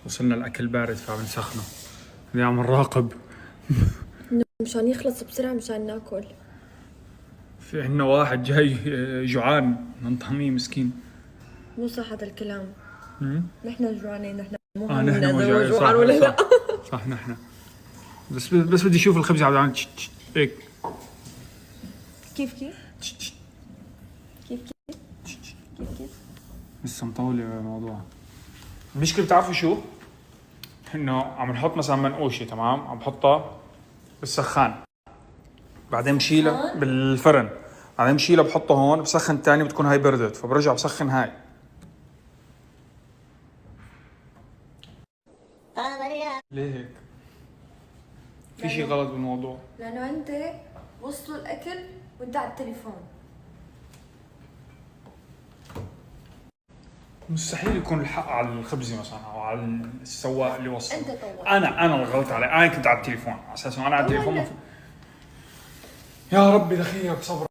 وصلنا الأكل بارد فبنسخنه. اللي عم نراقب مشان يخلص بسرعة مشان ناكل. في عنا واحد جاي جوعان ننطهميه مسكين. مو صح هذا الكلام. نحن جوعانين، نحن مو نحن هامنا جوعانين جوعان ولا لا. صح نحن. بس بدي اشوف الخبز عم يعمل هيك. كيف كيف؟ كيف كيف؟ كيف كيف؟ لسه مطول الموضوع. المشكلة بتعرفوا شو؟ انه عم نحط مثلا منقوشة، تمام؟ عم بحطها بالسخان، بعدين بشيلها بالفرن، بعدين بشيلها بحطها هون بسخن تاني، بتكون هاي بردت فبرجع بسخن هاي. ليه هيك؟ في شيء غلط بالموضوع. لأنه أنت وصلوا الأكل وأنت على التليفون. مستحيل يكون الحق على الخبزة مثلا او على السواق اللي وصل. أنت طول. انا الغلط علي، انا كنت على التليفون على اساس انا على التليفون. يا ربي دخيلك صبر.